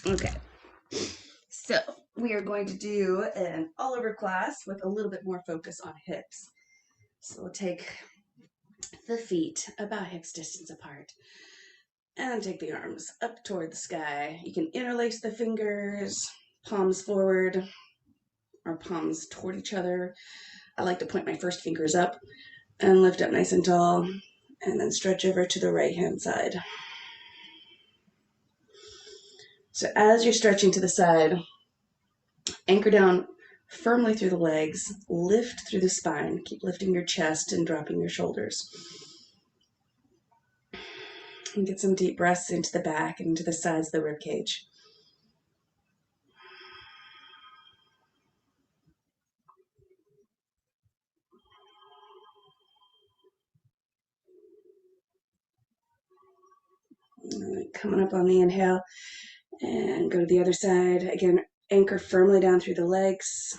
Okay, so we are going to do an all-over class with a little bit more focus on hips. So we'll take the feet about hips distance apart and take the arms up toward the sky. You can interlace the fingers, palms forward or palms toward each other. I like to point my first fingers up and lift up nice and tall, and then stretch over to the right-hand side. So as you're stretching to the side, anchor down firmly through the legs, lift through the spine, keep lifting your chest and dropping your shoulders. And get some deep breaths into the back and into the sides of the rib cage. Coming up on the inhale, and go to the other side. Again, anchor firmly down through the legs.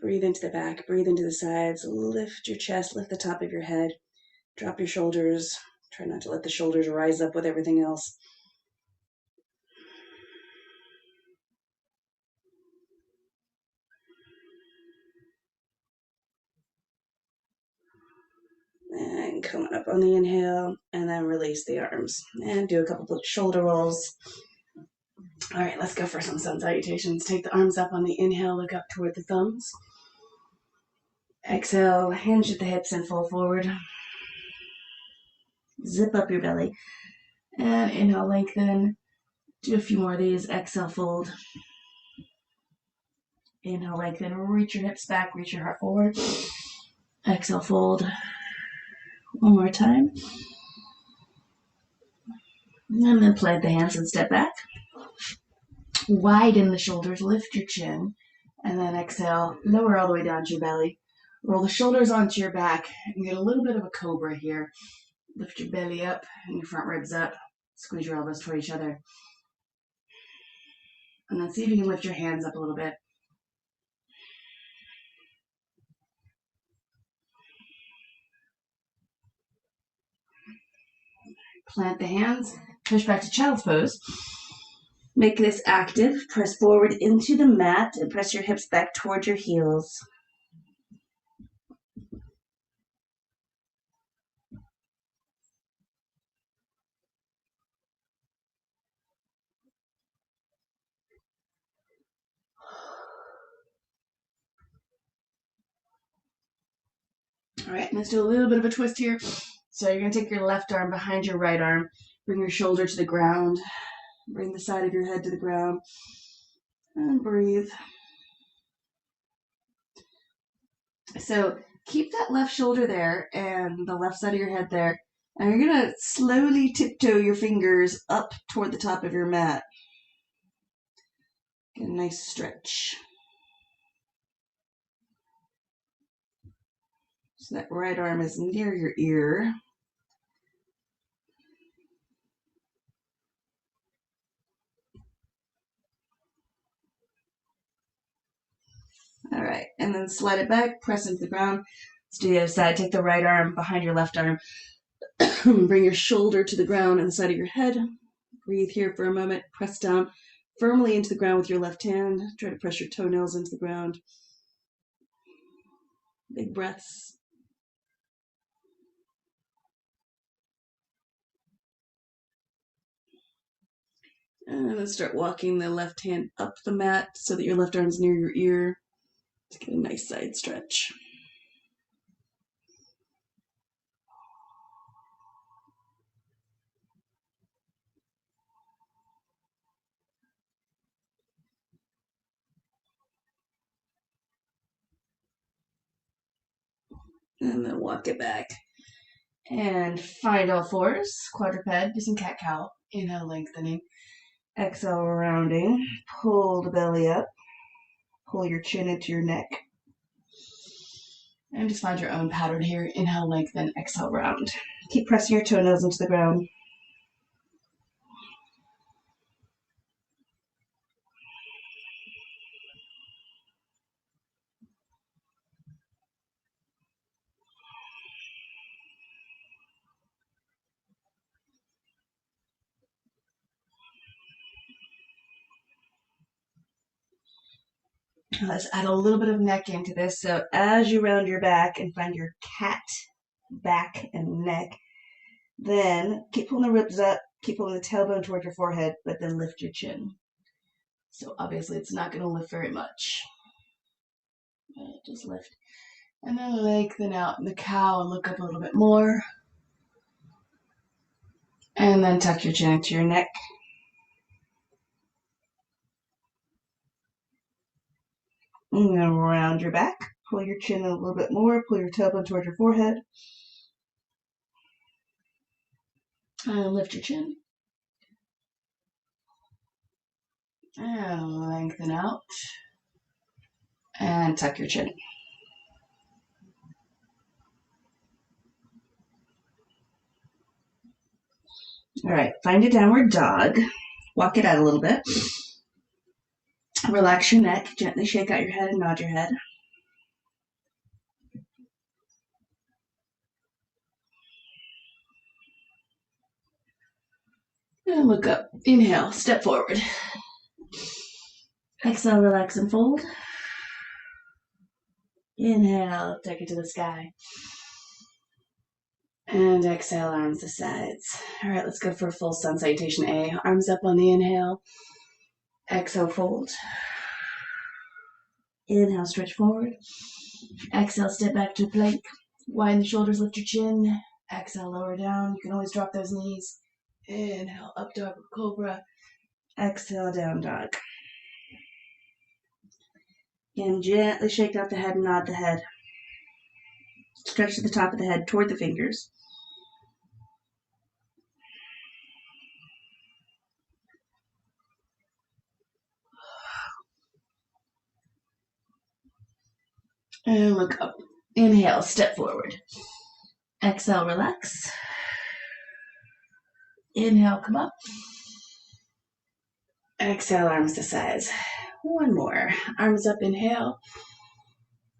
Breathe into the back, breathe into the sides. Lift your chest, lift the top of your head. Drop your shoulders. Try not to let the shoulders rise up with everything else. And coming up on the inhale, and then release the arms. And do a couple of shoulder rolls. All right, let's go for some sun salutations. Take the arms up on the inhale, look up toward the thumbs. Exhale, hinge at the hips and fall forward. Zip up your belly. And inhale, lengthen. Do a few more of these. Exhale, fold. Inhale, lengthen. Reach your hips back, reach your heart forward. Exhale, fold. One more time. And then plant the hands and step back. Widen the shoulders, lift your chin. And then exhale, lower all the way down to your belly. Roll the shoulders onto your back and get a little bit of a cobra here. Lift your belly up and your front ribs up. Squeeze your elbows toward each other. And then see if you can lift your hands up a little bit. Plant the hands, push back to child's pose. Make this active. Press forward into the mat and press your hips back toward your heels. All right, let's do a little bit of a twist here. So you're going to take your left arm behind your right arm, bring your shoulder to the ground, bring the side of your head to the ground, and breathe. So keep that left shoulder there and the left side of your head there. And you're going to slowly tiptoe your fingers up toward the top of your mat. Get a nice stretch. So that right arm is near your ear. All right, and then slide it back, press into the ground. Let's do the other side. Take the right arm behind your left arm. Bring your shoulder to the ground and the side of your head. Breathe here for a moment. Press down firmly into the ground with your left hand. Try to press your toenails into the ground. Big breaths. And then start walking the left hand up the mat so that your left arm's near your ear. To get a nice side stretch. And then walk it back. And find all fours. Quadruped, do some cat-cow. Inhale, lengthening. Exhale, rounding. Pull the belly up. Pull your chin into your neck. And just find your own pattern here. Inhale, lengthen. Exhale, round. Keep pressing your toenails into the ground. Let's add a little bit of neck into this. So as you round your back and find your cat back and neck, then keep pulling the ribs up, keep pulling the tailbone toward your forehead, but then lift your chin. So obviously it's not going to lift very much. Just lift. And then lengthen out in the cow and look up a little bit more. And then tuck your chin into your neck. And then round your back. Pull your chin in a little bit more. Pull your tailbone toward your forehead. And lift your chin. And lengthen out. And tuck your chin. All right, find a downward dog. Walk it out a little bit. Relax your neck. Gently shake out your head and nod your head. And look up. Inhale, step forward. Exhale, relax and fold. Inhale, take it to the sky. And exhale, arms to sides. All right, let's go for a full sun salutation A. Arms up on the inhale. Exhale, fold. Inhale, stretch forward. Exhale, step back to plank. Widen the shoulders, lift your chin. Exhale, lower down. You can always drop those knees. Inhale, up dog or cobra. Exhale, down dog. And gently shake out the head and nod the head. Stretch to the top of the head toward the fingers. And look up. Inhale, step forward. Exhale, relax. Inhale, come up. Exhale, arms to sides. One more. Arms up, inhale.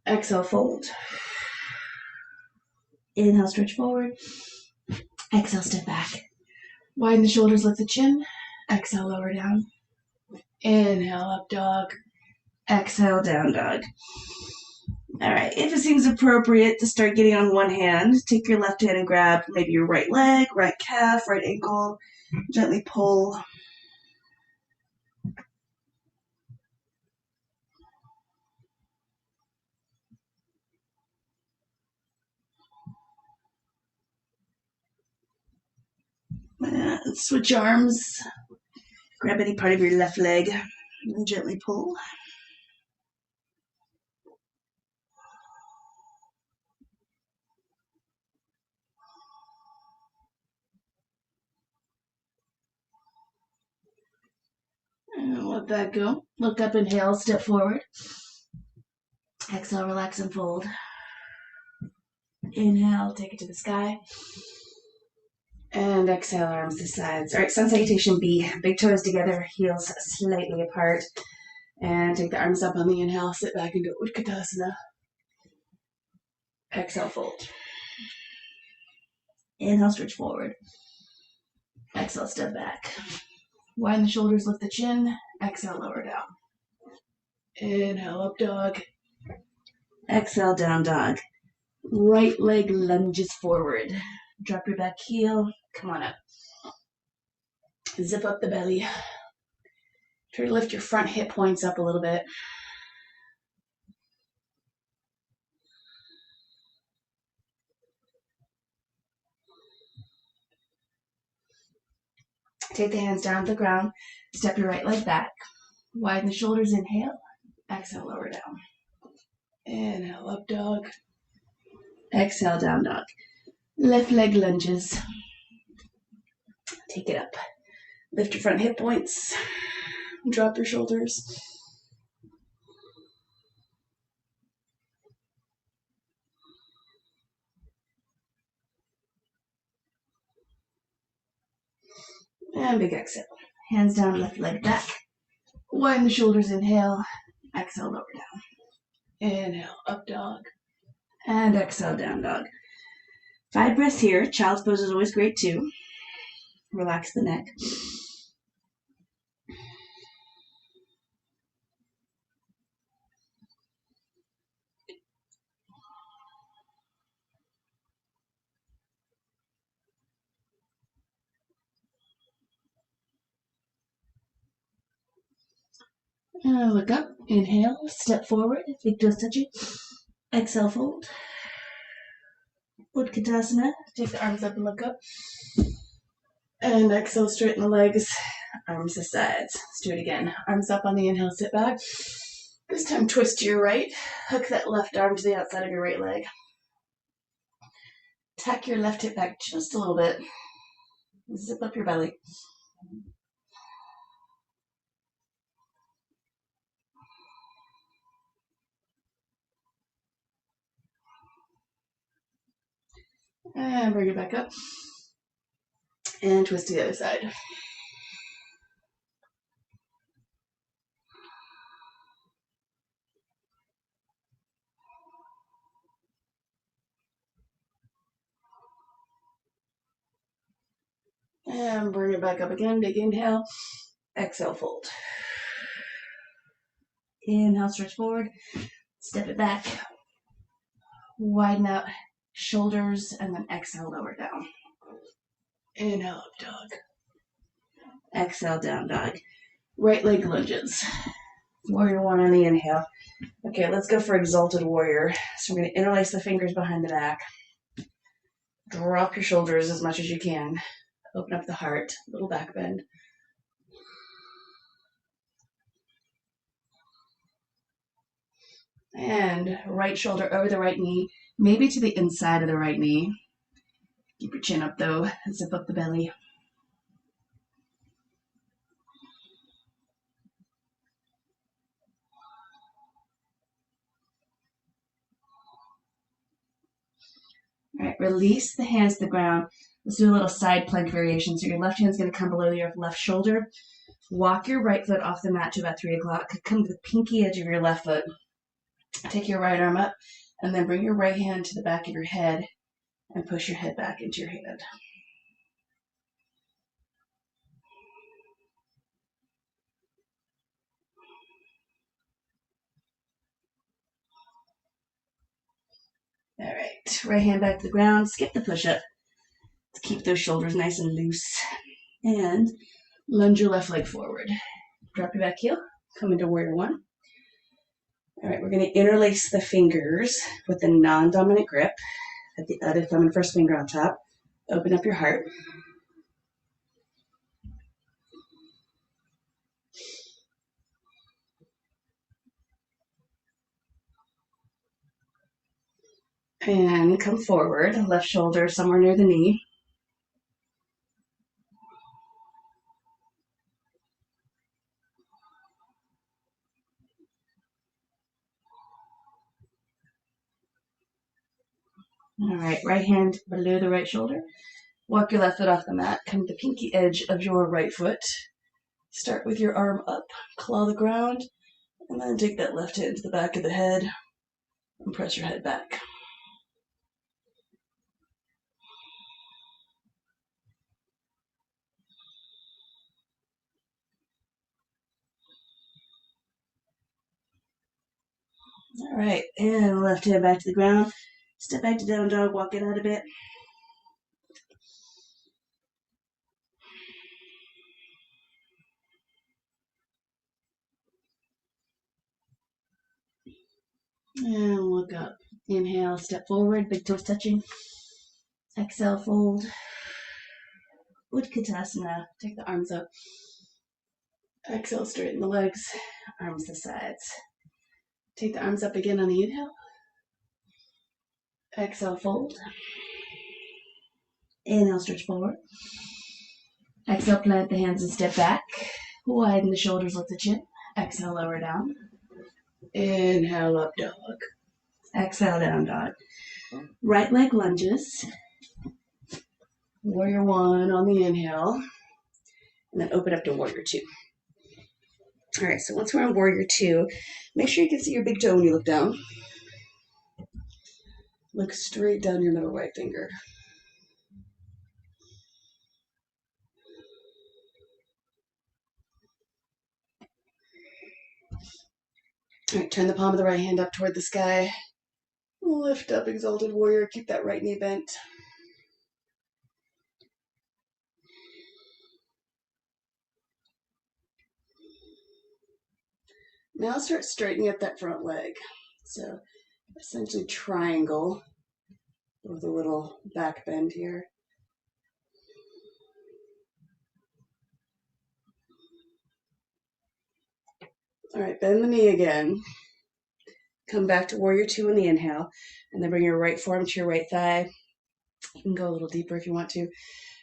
Exhale, fold. Inhale, stretch forward. Exhale, step back. Widen the shoulders, lift the chin. Exhale, lower down. Inhale, up dog. Exhale, down dog. All right, if it seems appropriate to start getting on one hand, take your left hand and grab maybe your right leg, right calf, right ankle. Gently pull. And switch arms. Grab any part of your left leg and gently pull. And let that go. Look up, inhale, step forward. Exhale, relax and fold. Inhale, take it to the sky. And exhale, arms to sides. All right, sun salutation B. Big toes together, heels slightly apart. And take the arms up on the inhale, sit back into Utkatasana. Exhale, fold. Inhale, stretch forward. Exhale, step back. Widen the shoulders, lift the chin. Exhale, lower down. Inhale, up dog. Exhale, down dog. Right leg lunges forward. Drop your back heel. Come on up. Zip up the belly. Try to lift your front hip points up a little bit. Take the hands down to the ground. Step your right leg back. Widen the shoulders, inhale. Exhale, lower down. Inhale, up dog. Exhale, down dog. Left leg lunges. Take it up. Lift your front hip points. Drop your shoulders. And big exhale. Hands down, left leg back. Widen the shoulders, inhale. Exhale, lower down. Inhale, up dog. And exhale, down dog. 5 breaths here. Child's pose is always great too. Relax the neck. And look up. Inhale, step forward, big toes touching. Exhale, fold. Utkatasana. Take the arms up and look up. And exhale, straighten the legs. Arms to sides. Let's do it again. Arms up on the inhale, sit back. This time twist to your right. Hook that left arm to the outside of your right leg. Tack your left hip back just a little bit. Zip up your belly. And bring it back up. And twist to the other side. And bring it back up again. Big inhale. Exhale, fold. Inhale, stretch forward. Step it back. Widen out shoulders. And then exhale, lower down. Inhale, up dog. Exhale, down dog. Right leg lunges. Warrior one on the inhale. Okay, let's go for Exalted Warrior. So we're going to interlace the fingers behind the back. Drop your shoulders as much as you can. Open up the heart, little back bend. And right shoulder over the right knee, maybe to the inside of the right knee. Keep your chin up though, zip up the belly. All right, release the hands to the ground. Let's do a little side plank variation. So your left hand's going to come below your left shoulder. Walk your right foot off the mat to about 3 o'clock. Come to the pinky edge of your left foot. Take your right arm up, and then bring your right hand to the back of your head and push your head back into your hand. All right, hand back to the ground. Skip the push-up. Let's keep those shoulders nice and loose. And lunge your left leg forward. Drop your back heel. Come into warrior one. All right, we're going to interlace the fingers with the non-dominant grip. At the other thumb and first finger on top. Open up your heart. And come forward. Left shoulder somewhere near the knee. All right hand below the right shoulder. Walk your left foot off the mat. Come to the pinky edge of your right foot. Start with your arm up, claw the ground, and then take that left hand to the back of the head and press your head back. All right, and left hand back to the ground. Step back to down dog, walk it out a bit. And look up. Inhale, step forward, big toes touching. Exhale, fold. Utkatasana. Take the arms up. Exhale, straighten the legs. Arms to sides. Take the arms up again on the inhale. Exhale, fold. Inhale, stretch forward. Exhale, plant the hands and step back. Widen the shoulders, lift the chin. Exhale, lower down. Inhale, up dog. Exhale, down dog. Right leg lunges. Warrior one on the inhale. And then open up to warrior two. All right, so once we're on warrior two, make sure you can see your big toe when you look down. Look straight down your middle right finger. All right, turn the palm of the right hand up toward the sky. Lift up, Exalted Warrior. Keep that right knee bent. Now start straightening up that front leg. So essentially triangle with a little back bend here. All right, bend the knee again. Come back to warrior two in the inhale, and then bring your right forearm to your right thigh. You can go a little deeper if you want to.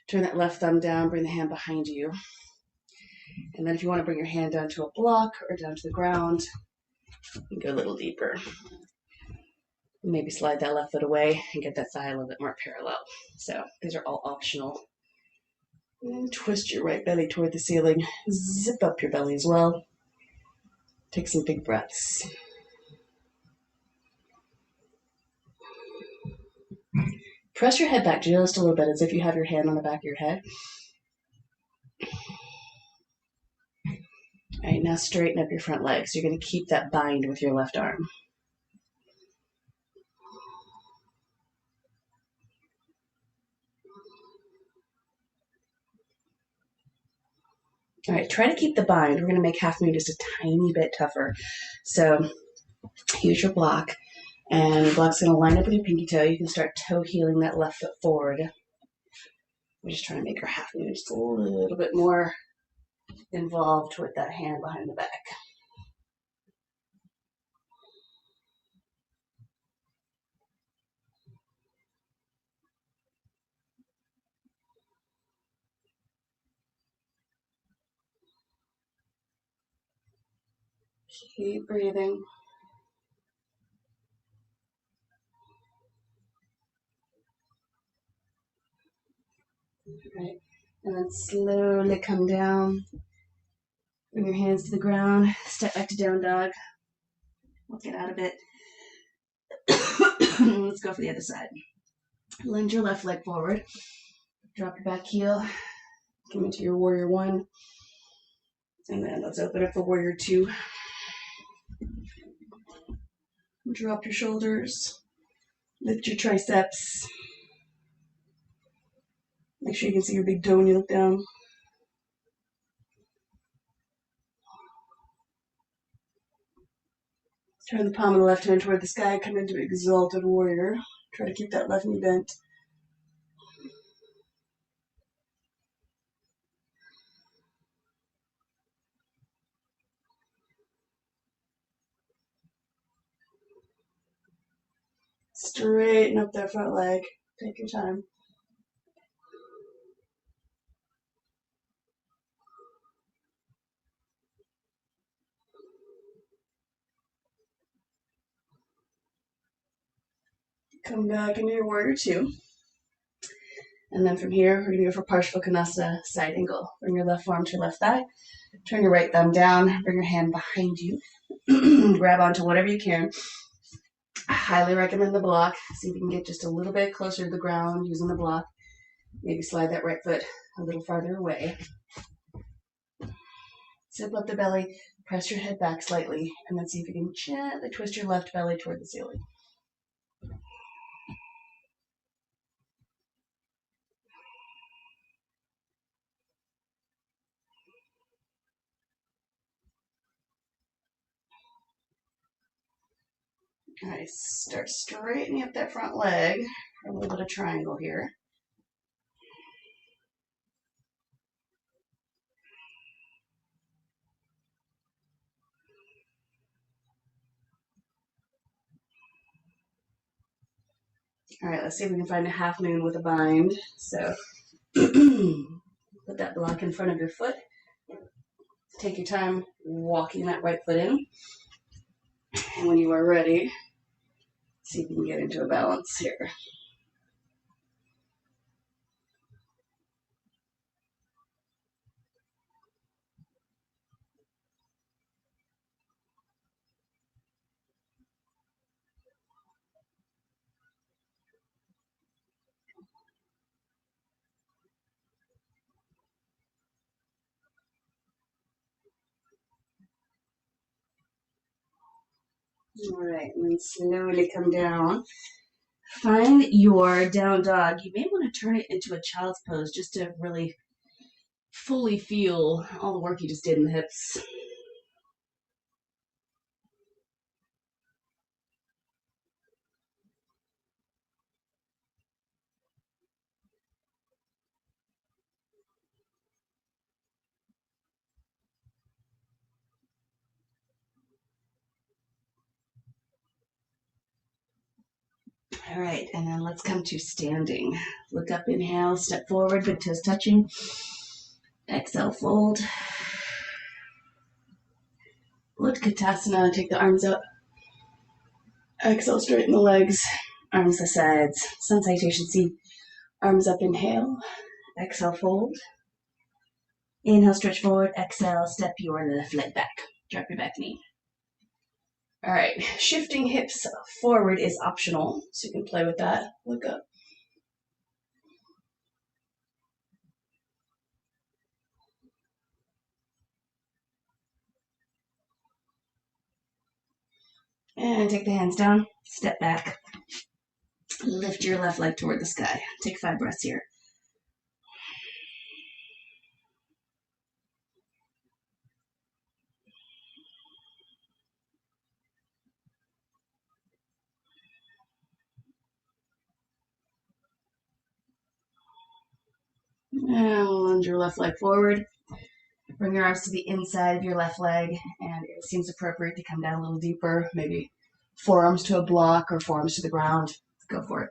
Turn that left thumb down, bring the hand behind you. And then if you want to bring your hand down to a block or down to the ground, you can go a little deeper. Maybe slide that left foot away and get that thigh a little bit more parallel. So these are all optional. And twist your right belly toward the ceiling. Zip up your belly as well. Take some big breaths. Press your head back just a little bit as if you have your hand on the back of your head. All right, now straighten up your front leg. So you're going to keep that bind with your left arm. All right, try to keep the bind. We're going to make half moon just a tiny bit tougher. So use your block, and your block's going to line up with your pinky toe. You can start toe heeling that left foot forward. We're just trying to make our half moon just a little bit more involved with that hand behind the back. Keep breathing. Right. And then slowly come down. Bring your hands to the ground. Step back to down dog. We'll get out of it. Let's go for the other side. Lunge your left leg forward. Drop your back heel. Come into your warrior one. And then let's open up for warrior two. Drop your shoulders. Lift your triceps. Make sure you can see your big toe when you look down. Turn the palm of the left hand toward the sky. Come into Exalted Warrior. Try to keep that left knee bent. Straighten up that front leg. Take your time. Come back into your warrior two. And then from here, we're going to go for partial Kunasa side angle. Bring your left forearm to your left thigh. Turn your right thumb down. Bring your hand behind you. Grab onto whatever you can. I highly recommend the block. See if you can get just a little bit closer to the ground using the block. Maybe slide that right foot a little farther away. Zip up the belly. Press your head back slightly. And then see if you can gently twist your left belly toward the ceiling. All right, start straightening up that front leg for a little bit of triangle here. All right, let's see if we can find a half moon with a bind. So put that block in front of your foot. Take your time walking that right foot in. And when you are ready, see if you can get into a balance here. All right, and then slowly come down. Find your down dog. You may want to turn it into a child's pose just to really fully feel all the work you just did in the hips. All right, and then let's come to standing. Look up, inhale, step forward, big toes touching. Exhale, fold. Utkatasana, take the arms up. Exhale, straighten the legs, arms to sides. Sun salutation, see, arms up, inhale. Exhale, fold. Inhale, stretch forward. Exhale, step your left leg back. Drop your back knee. All right, shifting hips forward is optional, so you can play with that. Look up. And take the hands down, step back. Lift your left leg toward the sky. Take 5 breaths here. And lunge your left leg forward. Bring your arms to the inside of your left leg, and it seems appropriate to come down a little deeper, maybe forearms to a block or forearms to the ground. Go for it.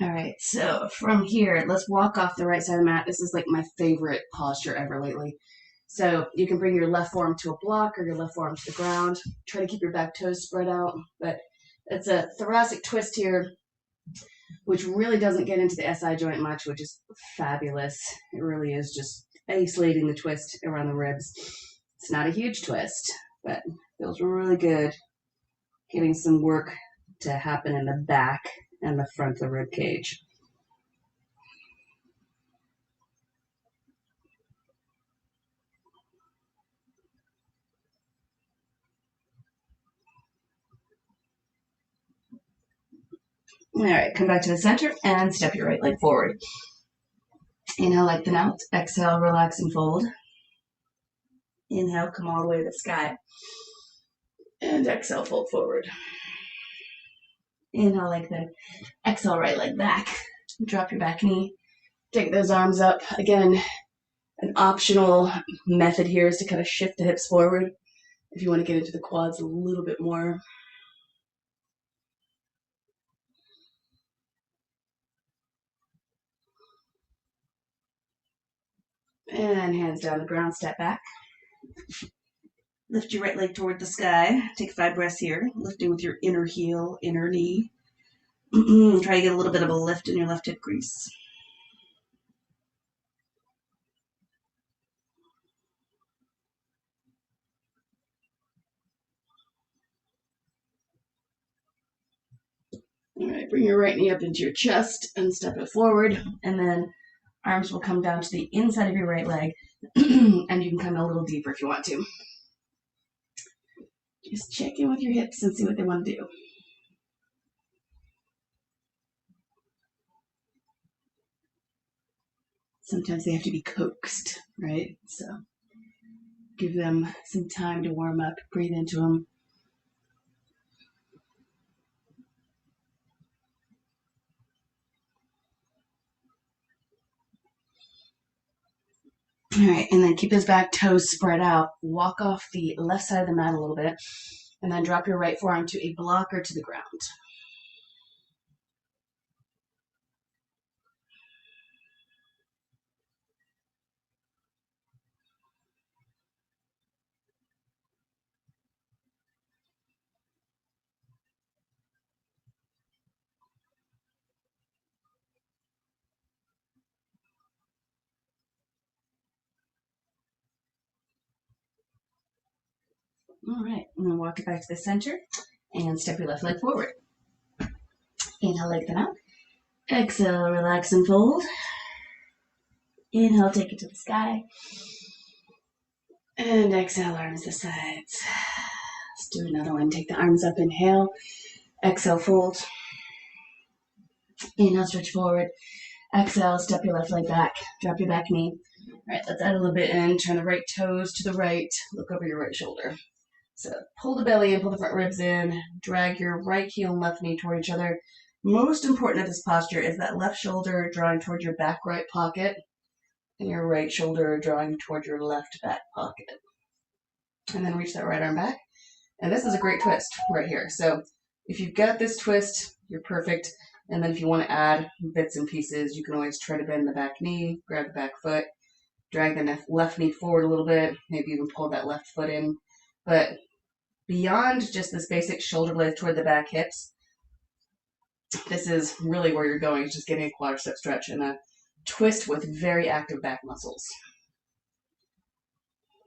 All right, so from here, let's walk off the right side of the mat. This is like my favorite posture ever lately. So you can bring your left forearm to a block or your left forearm to the ground. Try to keep your back toes spread out, but it's a thoracic twist here, which really doesn't get into the SI joint much, which is fabulous. It really is just isolating the twist around the ribs. It's not a huge twist, but feels really good. Getting some work to happen in the back and the front of the rib cage. All right, come back to the center and step your right leg forward. Inhale, lengthen out. Exhale, relax and fold. Inhale, come all the way to the sky. And exhale, fold forward. Inhale, lengthen. Exhale, right leg back. Drop your back knee. Take those arms up. Again, an optional method here is to kind of shift the hips forward if you want to get into the quads a little bit more. And hands down the ground, step back. Lift your right leg toward the sky. Take 5 breaths here, lifting with your inner heel, inner knee. Try to get a little bit of a lift in your left hip crease. All right, bring your right knee up into your chest and step it forward. And then arms will come down to the inside of your right leg. And you can come a little deeper if you want to. Just check in with your hips and see what they want to do. Sometimes they have to be coaxed, right? So give them some time to warm up, breathe into them. All right, and then keep those back toes spread out. Walk off the left side of the mat a little bit, and then drop your right forearm to a block or to the ground. All right, and then walk it back to the center and step your left leg forward. Inhale, lengthen out. Exhale, relax and fold. Inhale, take it to the sky. And exhale, arms to sides. Let's do another one. Take the arms up, inhale. Exhale, fold. Inhale, stretch forward. Exhale, step your left leg back. Drop your back knee. All right, let's add a little bit in. Turn the right toes to the right. Look over your right shoulder. So pull the belly in, pull the front ribs in. Drag your right heel and left knee toward each other. Most important of this posture is that left shoulder drawing toward your back right pocket and your right shoulder drawing toward your left back pocket. And then reach that right arm back. And this is a great twist right here. So if you've got this twist, you're perfect. And then if you want to add bits and pieces, you can always try to bend the back knee, grab the back foot, drag the left knee forward a little bit, maybe even pull that left foot in. But beyond just this basic shoulder blades toward the back hips, this is really where you're going. It's just getting a quadricep stretch and a twist with very active back muscles.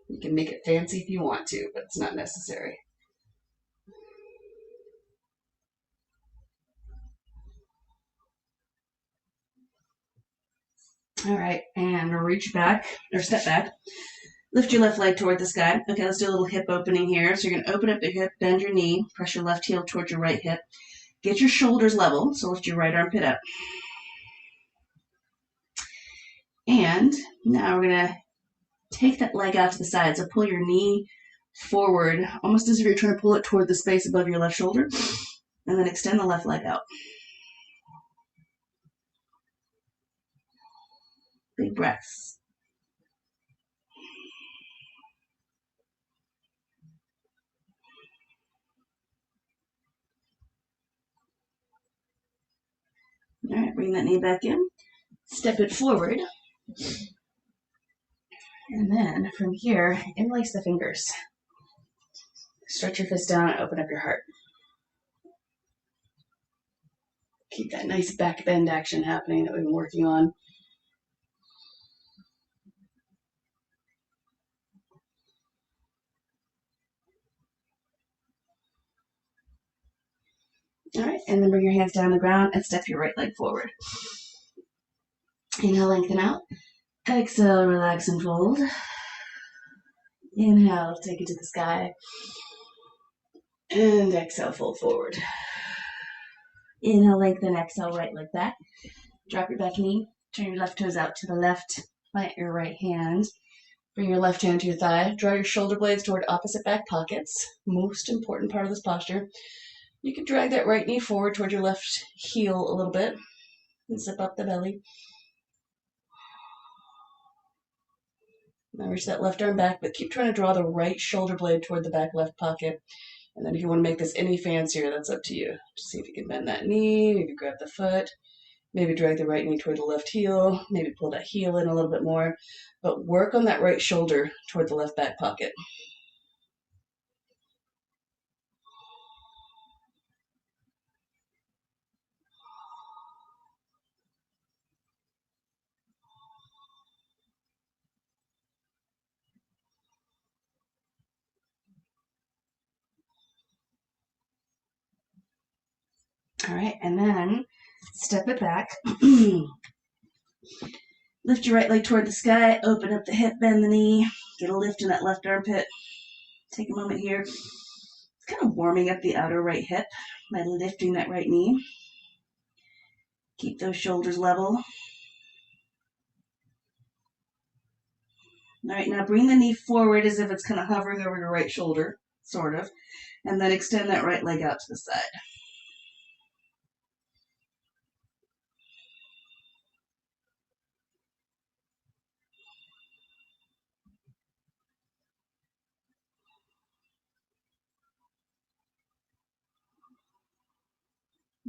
You can make it fancy if you want to, but it's not necessary. All right, and reach back, or step back. Lift your left leg toward the sky. Okay, let's do a little hip opening here. So you're going to open up the hip, bend your knee, press your left heel towards your right hip. Get your shoulders level, so lift your right armpit up. And now we're going to take that leg out to the side. So pull your knee forward, almost as if you're trying to pull it toward the space above your left shoulder. And then extend the left leg out. Big breaths. All right, bring that knee back in. Step it forward. And then from here, interlace the fingers. Stretch your fist down and open up your heart. Keep that nice back bend action happening that we've been working on. All right, and then bring your hands down the ground and step your right leg forward. Inhale, lengthen out. Exhale, relax and fold. Inhale, take it to the sky. And exhale, fold forward. Inhale, lengthen, exhale, right leg back. Drop your back knee. Turn your left toes out to the left. Plant your right hand. Bring your left hand to your thigh. Draw your shoulder blades toward opposite back pockets. Most important part of this posture. You can drag that right knee forward toward your left heel a little bit and zip up the belly. Now reach that left arm back, but keep trying to draw the right shoulder blade toward the back left pocket. And then if you want to make this any fancier, that's up to you. Just see if you can bend that knee, maybe grab the foot, maybe drag the right knee toward the left heel, maybe pull that heel in a little bit more, but work on that right shoulder toward the left back pocket. All right, and then step it back. Lift your right leg toward the sky, open up the hip, bend the knee, get a lift in that left armpit. Take a moment here. Kind of warming up the outer right hip by lifting that right knee. Keep those shoulders level. All right, now bring the knee forward as if it's kind of hovering over your right shoulder, sort of, and then extend that right leg out to the side.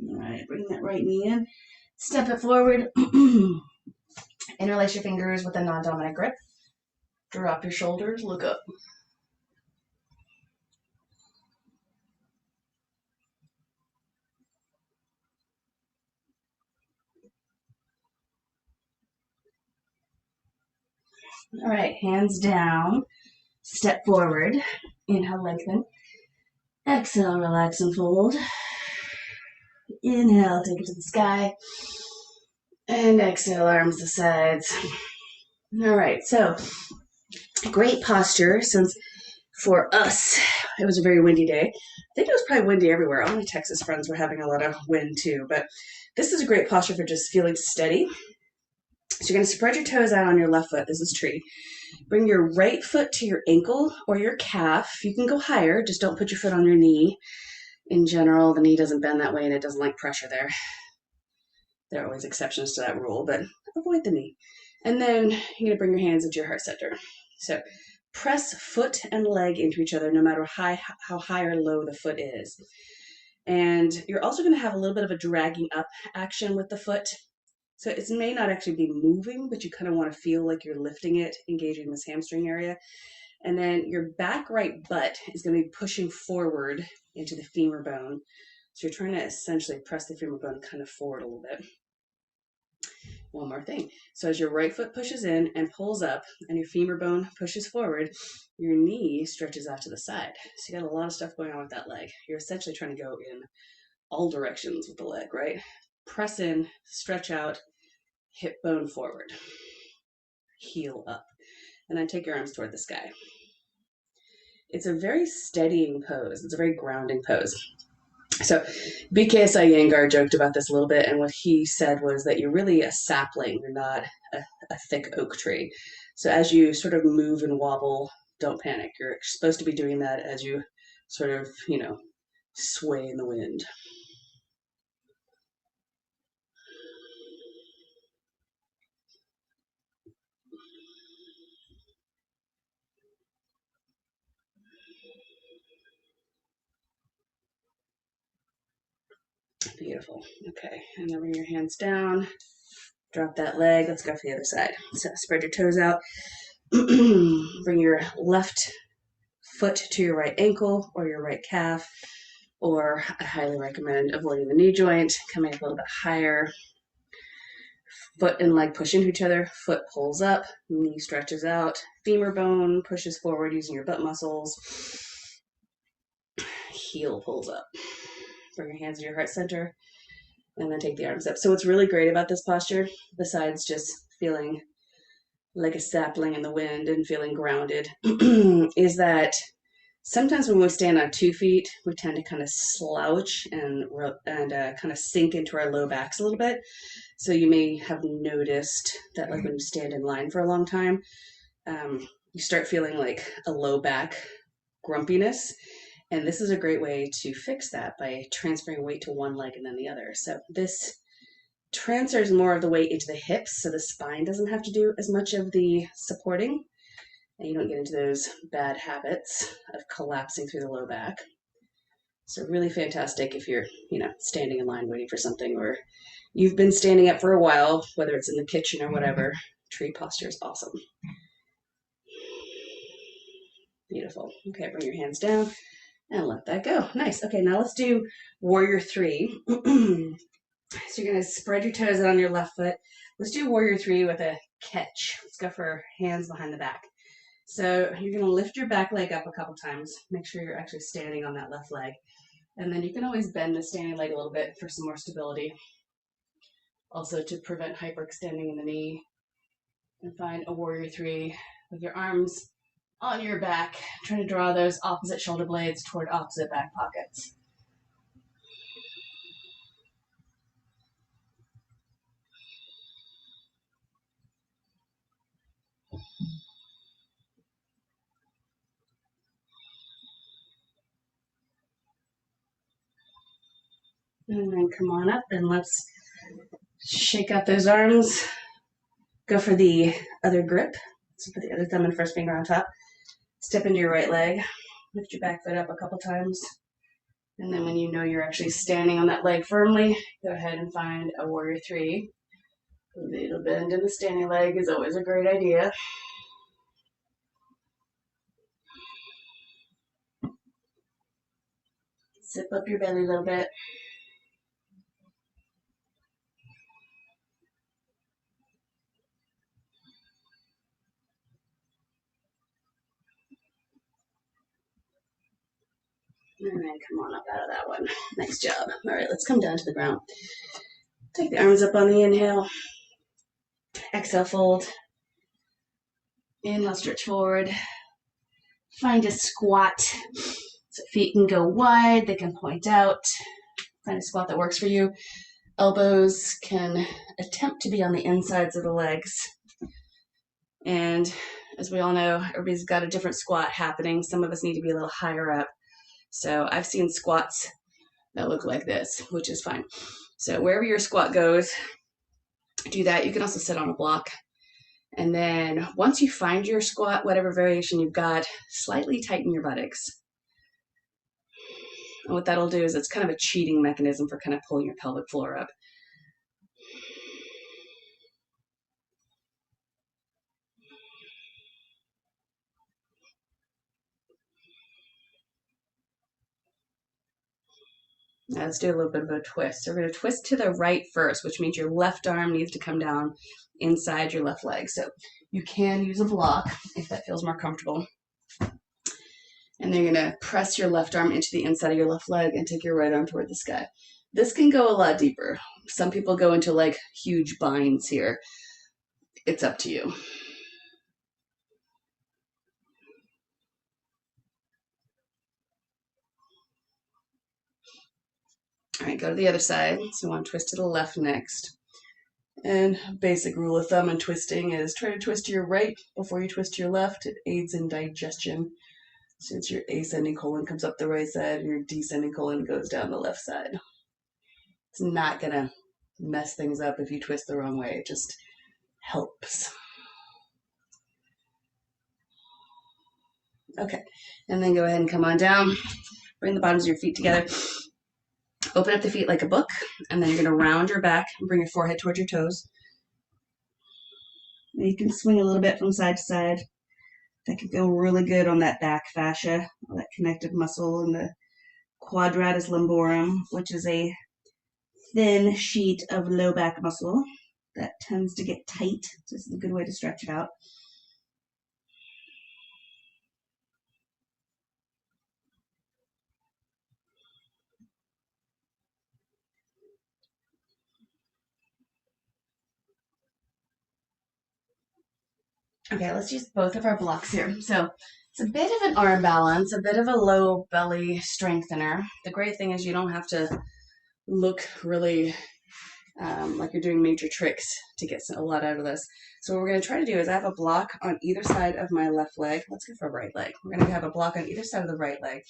All right, bring that right knee in, step it forward, interlace your fingers with a non-dominant grip, drop your shoulders, look up. All right, hands down, step forward, inhale, lengthen, exhale, relax and fold. Inhale, take it to the sky, and exhale, arms to sides. All right, so great posture since for us, it was a very windy day. I think it was probably windy everywhere. All my Texas friends were having a lot of wind too, but this is a great posture for just feeling steady So you're going to spread your toes out on your left foot. This is tree. Bring your right foot to your ankle or your calf. You can go higher. Just don't put your foot on your knee. In general, the knee doesn't bend that way and it doesn't like pressure there. There are always exceptions to that rule, but avoid the knee. And then you're going to bring your hands into your heart center. So press foot and leg into each other no matter how high or low the foot is. And you're also going to have a little bit of a dragging up action with the foot. So it may not actually be moving, but you kind of want to feel like you're lifting it, engaging this hamstring area. And then your back right butt is going to be pushing forward into the femur bone. So you're trying to essentially press the femur bone kind of forward a little bit. One more thing. So as your right foot pushes in and pulls up and your femur bone pushes forward, your knee stretches out to the side. So you got a lot of stuff going on with that leg. You're essentially trying to go in all directions with the leg, right? Press in, stretch out, hip bone forward, heel up, and then take your arms toward the sky. It's a very steadying pose. It's a very grounding pose. So BKS Iyengar joked about this a little bit, and what he said was that you're really a sapling, you're not a thick oak tree. So as you sort of move and wobble, don't panic. You're supposed to be doing that as you sort of, sway in the wind. Beautiful. Okay, and then bring your hands down. Drop that leg. Let's go for the other side. So spread your toes out. Bring your left foot to your right ankle or your right calf, or I highly recommend avoiding the knee joint, coming up a little bit higher. Foot and leg push into each other. Foot pulls up, knee stretches out, femur bone pushes forward using your butt muscles. Heel pulls up. Bring your hands to your heart center, and then take the arms up. So what's really great about this posture, besides just feeling like a sapling in the wind and feeling grounded, is that sometimes when we stand on 2 feet, we tend to kind of slouch and kind of sink into our low backs a little bit. So you may have noticed that, like when you stand in line for a long time, you start feeling like a low back grumpiness. And this is a great way to fix that by transferring weight to one leg and then the other. So this transfers more of the weight into the hips, so the spine doesn't have to do as much of the supporting, and you don't get into those bad habits of collapsing through the low back. So really fantastic if you're, standing in line waiting for something, or you've been standing up for a while, whether it's in the kitchen or whatever. Tree posture is awesome. Beautiful. Okay, bring your hands down and let that go. Nice. Okay, now let's do Warrior 3. So you're going to spread your toes out on your left foot. Let's do Warrior 3 with a catch. Let's go for hands behind the back. So you're going to lift your back leg up a couple times. Make sure you're actually standing on that left leg. And then you can always bend the standing leg a little bit for some more stability. Also to prevent hyperextending in the knee. And find a Warrior 3 with your arms on your back, trying to draw those opposite shoulder blades toward opposite back pockets. And then come on up and let's shake out those arms. Go for the other grip. So put the other thumb and first finger on top. Step into your right leg. Lift your back foot up a couple times. And then when you know you're actually standing on that leg firmly, go ahead and find a Warrior 3. A little bend in the standing leg is always a great idea. Zip up your belly a little bit. And then come on up out of that one. Nice job. All right, let's come down to the ground. Take the arms up on the inhale. Exhale, fold. Inhale, stretch forward. Find a squat. So feet can go wide, they can point out. Find a squat that works for you. Elbows can attempt to be on the insides of the legs. And as we all know, everybody's got a different squat happening. Some of us need to be a little higher up. So I've seen squats that look like this, which is fine. So wherever your squat goes, do that. You can also sit on a block. And then once you find your squat, whatever variation you've got, slightly tighten your buttocks. And what that'll do is it's kind of a cheating mechanism for kind of pulling your pelvic floor up. Now let's do a little bit of a twist. So we're going to twist to the right first, which means your left arm needs to come down inside your left leg. So you can use a block if that feels more comfortable. And then you're going to press your left arm into the inside of your left leg and take your right arm toward the sky. This can go a lot deeper. Some people go into like huge binds here. It's up to you. All right, go to the other side. So you want to twist to the left next. And basic rule of thumb in twisting is try to twist to your right before you twist to your left. It aids in digestion. Since your ascending colon comes up the right side, your descending colon goes down the left side. It's not going to mess things up if you twist the wrong way. It just helps. Okay, and then go ahead and come on down. Bring the bottoms of your feet together. Open up the feet like a book, and then you're going to round your back and bring your forehead towards your toes. And you can swing a little bit from side to side. That could go really good on that back fascia, that connective muscle in the quadratus lumborum, which is a thin sheet of low back muscle that tends to get tight. So this is a good way to stretch it out. Okay, let's use both of our blocks here. So it's a bit of an arm balance, a bit of a low belly strengthener. The great thing is you don't have to look really like you're doing major tricks to get a lot out of this. So what we're going to try to do is I have a block on either side of my left leg. Let's go for right leg. We're going to have a block on either side of the right leg.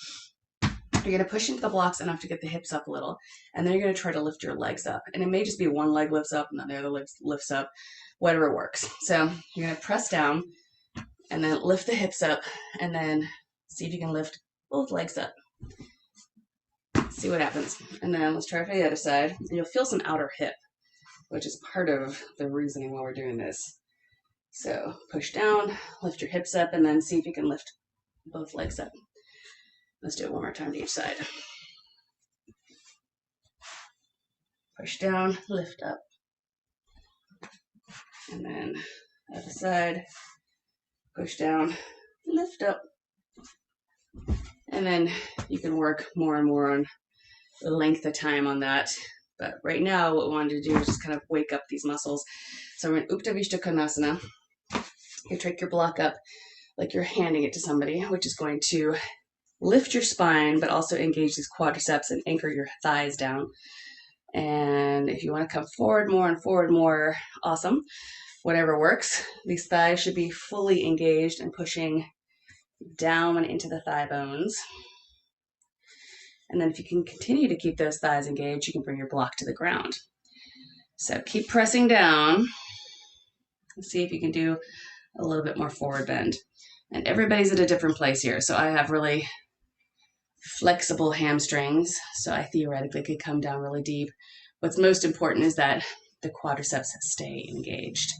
You're going to push into the blocks enough to get the hips up a little, and then you're going to try to lift your legs up. And it may just be one leg lifts up and then the other leg lifts up, whatever works. So you're going to press down and then lift the hips up and then see if you can lift both legs up. See what happens. And then let's try for the other side. And you'll feel some outer hip, which is part of the reasoning why we're doing this. So push down, lift your hips up, and then see if you can lift both legs up. Let's do it one more time to each side. Push down, lift up. And then other side, push down, lift up. And then you can work more and more on the length of time on that. But right now, what we wanted to do is just kind of wake up these muscles. So we're in Uttanasana Kunasana. You take your block up like you're handing it to somebody, which is going to lift your spine, but also engage these quadriceps and anchor your thighs down. And if you want to come forward more and forward more, awesome. Whatever works. These thighs should be fully engaged and pushing down and into the thigh bones. And then if you can continue to keep those thighs engaged, you can bring your block to the ground. So keep pressing down. Let's see if you can do a little bit more forward bend. And everybody's at a different place here. So I have really flexible hamstrings, so I theoretically could come down really deep. What's most important is that the quadriceps stay engaged.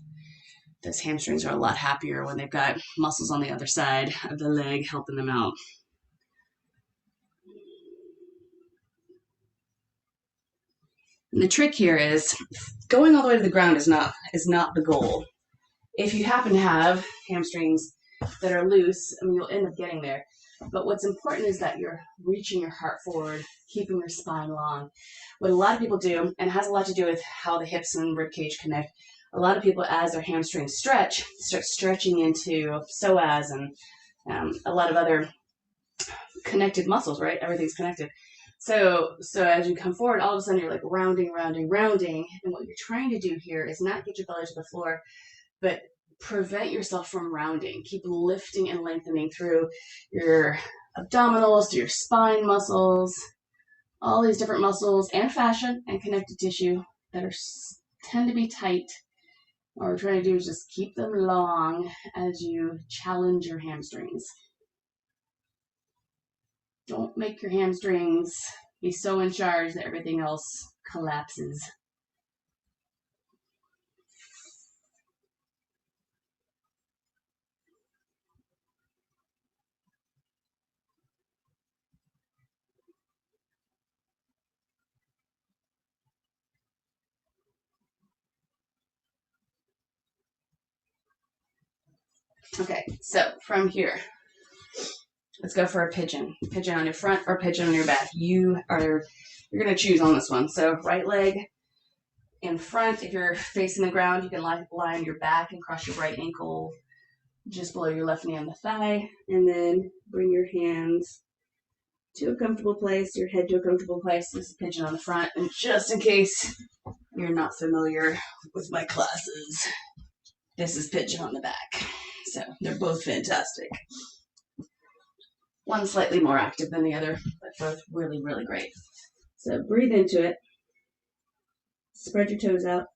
Those hamstrings are a lot happier when they've got muscles on the other side of the leg helping them out. And the trick here is going all the way to the ground is not the goal. If you happen to have hamstrings that are loose, I mean, you'll end up getting there. But what's important is that you're reaching your heart forward, keeping your spine long. What a lot of people do, and it has a lot to do with how the hips and rib cage connect, a lot of people, as their hamstrings stretch, start stretching into psoas and a lot of other connected muscles, right? Everything's connected. So as you come forward, all of a sudden you're like rounding. And what you're trying to do here is not get your belly to the floor, but prevent yourself from rounding. Keep lifting and lengthening through your abdominals, through your spine muscles, all these different muscles and fascia and connective tissue that tend to be tight. What we're trying to do is just keep them long as you challenge your hamstrings. Don't make your hamstrings be so in charge that everything else collapses. Okay, so from here, let's go for a pigeon. Pigeon on your front or pigeon on your back. You're going to choose on this one. So right leg in front. If you're facing the ground, you can lie on your back and cross your right ankle just below your left knee on the thigh. And then bring your hands to a comfortable place, your head to a comfortable place. This is pigeon on the front. And just in case you're not familiar with my classes, this is pigeon on the back. So they're both fantastic. One slightly more active than the other, but both really, really great. So breathe into it. Spread your toes out.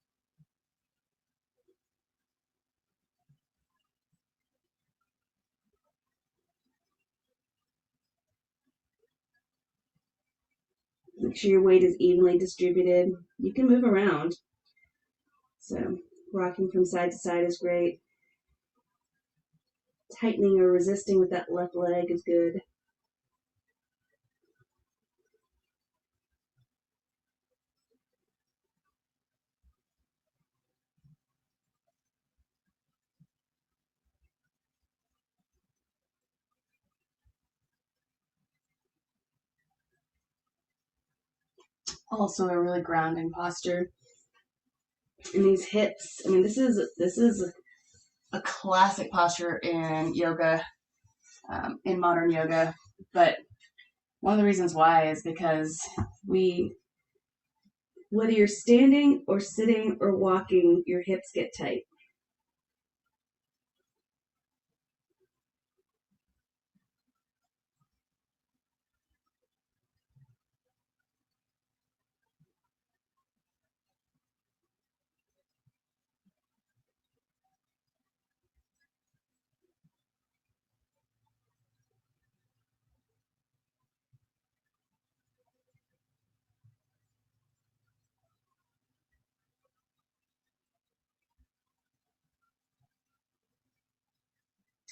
Make sure your weight is evenly distributed. You can move around. So rocking from side to side is great. Tightening or resisting with that left leg is good. Also a really grounding posture. And these hips, I mean, this is a classic posture in yoga, in modern yoga, but one of the reasons why is because whether you're standing or sitting or walking, your hips get tight.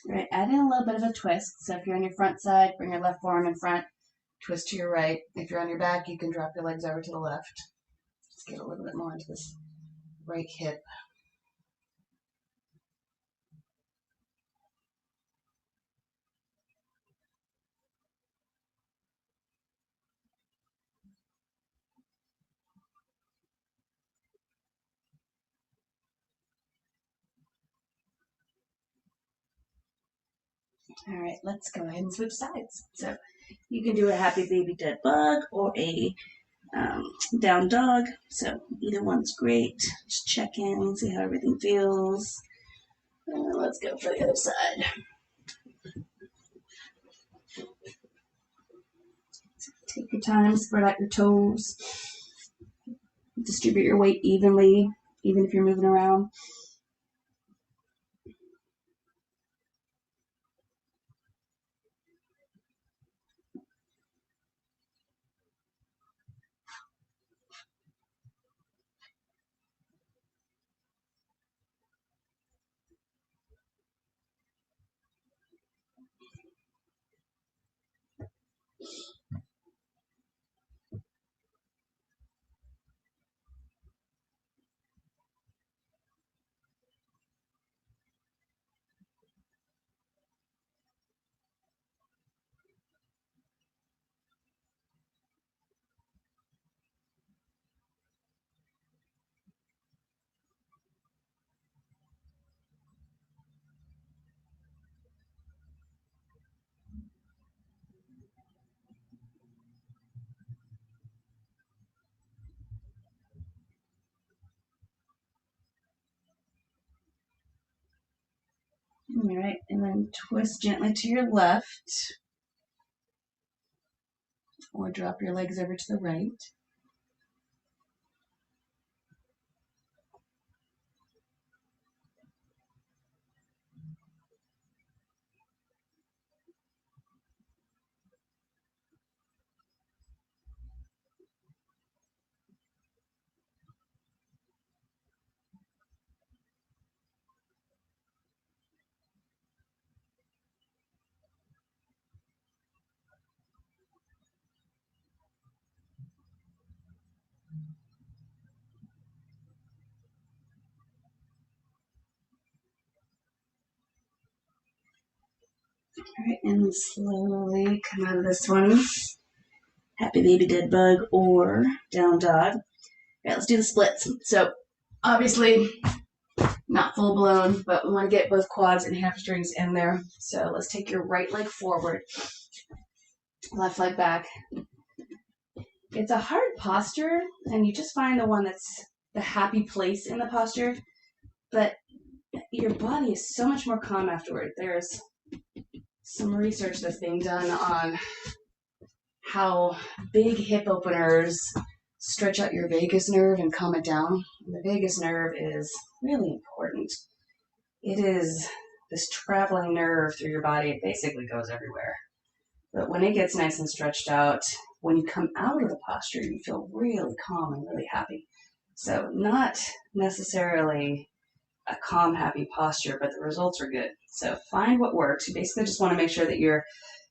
All right, add in a little bit of a twist. So if you're on your front side, bring your left forearm in front, twist to your right. If you're on your back, you can drop your legs over to the left. Just get a little bit more into this right hip. All right, let's go ahead and switch sides. So you can do a happy baby dead bug or a down dog. So either one's great. Just check in, see how everything feels. Let's go for the other side. Take your time, spread out your toes. Distribute your weight evenly, even if you're moving around. All right, and then twist gently to your left, or drop your legs over to the right. All right, and slowly come out of this one. Happy baby dead bug or down dog. All right, let's do the splits. So obviously not full blown, but we want to get both quads and hamstrings in there. So let's take your right leg forward, left leg back. It's a hard posture, and you just find the one that's the happy place in the posture, but your body is so much more calm afterward. There's some research that's being done on how big hip openers stretch out your vagus nerve and calm it down. The vagus nerve is really important. It is this traveling nerve through your body. It basically goes everywhere. But when it gets nice and stretched out, when you come out of the posture, you feel really calm and really happy. So not necessarily a calm, happy posture, but the results are good. So find what works. You basically just want to make sure that you're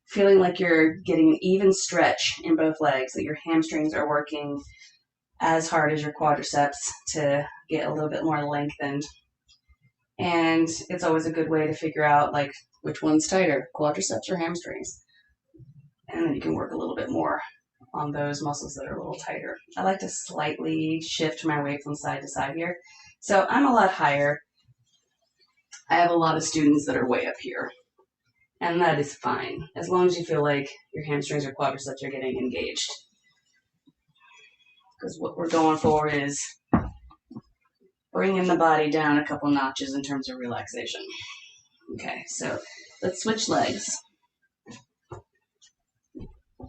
feeling like you're getting an even stretch in both legs, that your hamstrings are working as hard as your quadriceps to get a little bit more lengthened. And it's always a good way to figure out like which one's tighter, quadriceps or hamstrings. And then you can work a little bit more on those muscles that are a little tighter. I like to slightly shift my weight from side to side here. So I'm a lot higher. I have a lot of students that are way up here. And that is fine, as long as you feel like your hamstrings or quadriceps are getting engaged. Because what we're going for is bringing the body down a couple notches in terms of relaxation. Okay, so let's switch legs.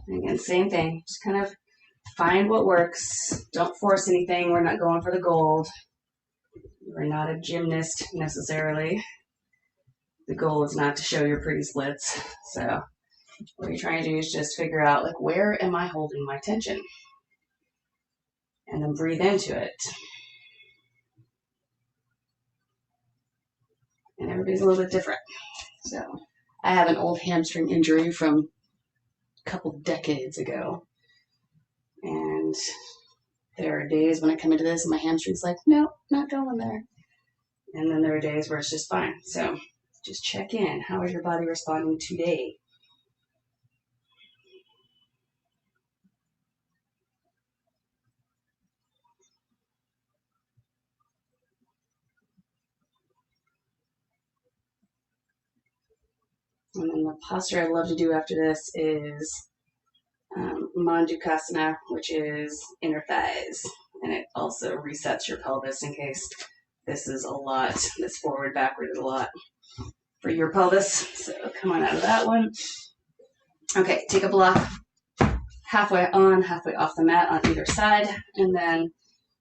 Again, same thing. Just kind of find what works. Don't force anything. We're not going for the gold. We're not a gymnast necessarily. The goal is not to show your pretty splits. So what you're trying to do is just figure out, like, where am I holding my tension? And then breathe into it. And everybody's a little bit different. So I have an old hamstring injury from a couple decades ago. And there are days when I come into this and my hamstring's like, no, not going there. And then there are days where it's just fine. So just check in. How is your body responding today? And then the posture I love to do after this is Mandukasana, which is inner thighs. And it also resets your pelvis in case this is a lot, this forward, backward is a lot for your pelvis. So come on out of that one. Okay, take a block halfway on, halfway off the mat on either side. And then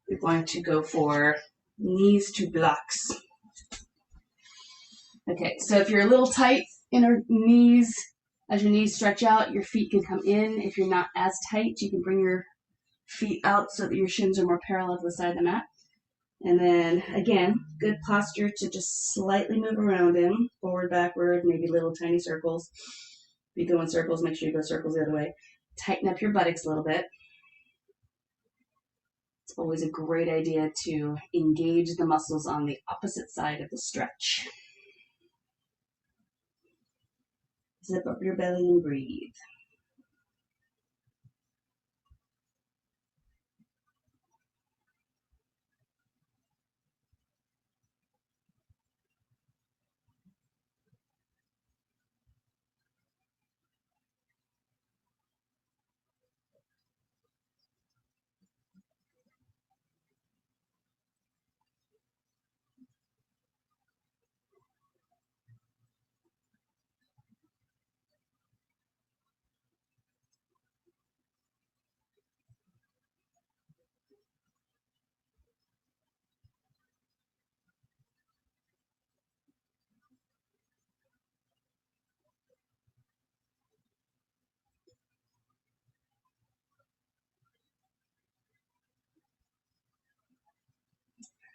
we're going to go for knees to blocks. Okay, so if you're a little tight in your knees, as your knees stretch out, your feet can come in. If you're not as tight, you can bring your feet out so that your shins are more parallel to the side of the mat. And then, again, good posture to just slightly move around in, forward, backward, maybe little tiny circles. If you go in circles, make sure you go circles the other way. Tighten up your buttocks a little bit. It's always a great idea to engage the muscles on the opposite side of the stretch. Zip up your belly and breathe.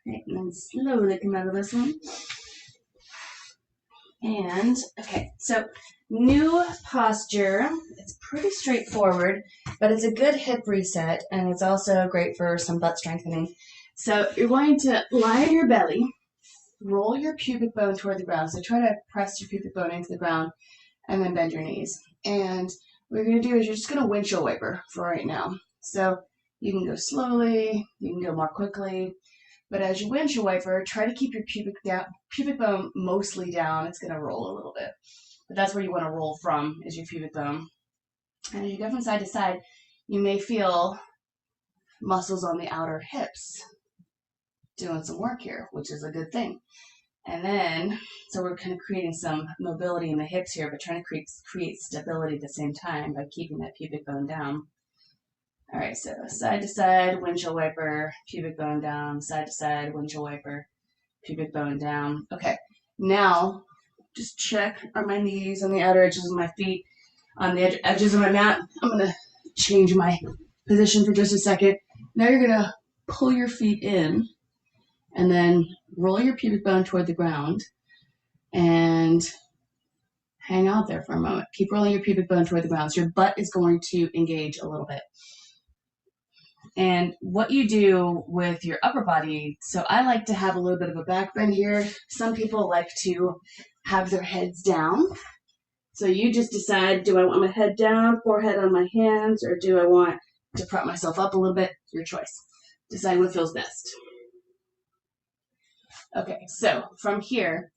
Right, and then slowly come out of this one. And, okay, so new posture. It's pretty straightforward, but it's a good hip reset, and it's also great for some butt strengthening. So you're going to lie on your belly, roll your pubic bone toward the ground. So try to press your pubic bone into the ground, and then bend your knees. And what you're going to do is you're just going to windshield wiper for right now. So you can go slowly, you can go more quickly, but as you windshield wiper, try to keep your pubic bone mostly down. It's going to roll a little bit, but that's where you want to roll from, is your pubic bone. And as you go from side to side, you may feel muscles on the outer hips doing some work here, which is a good thing. And then, so we're kind of creating some mobility in the hips here, but trying to create stability at the same time by keeping that pubic bone down. All right, so side to side, windshield wiper, pubic bone down, side to side, windshield wiper, pubic bone down. Okay, now just check on my knees, on the outer edges of my feet, on the edges of my mat. I'm gonna change my position for just a second. Now you're gonna pull your feet in and then roll your pubic bone toward the ground and hang out there for a moment. Keep rolling your pubic bone toward the ground. So your butt is going to engage a little bit. And what you do with your upper body, so I like to have a little bit of a back bend here. Some people like to have their heads down. So you just decide, do I want my head down, forehead on my hands, or do I want to prop myself up a little bit? Your choice. Decide what feels best. Okay, so from here,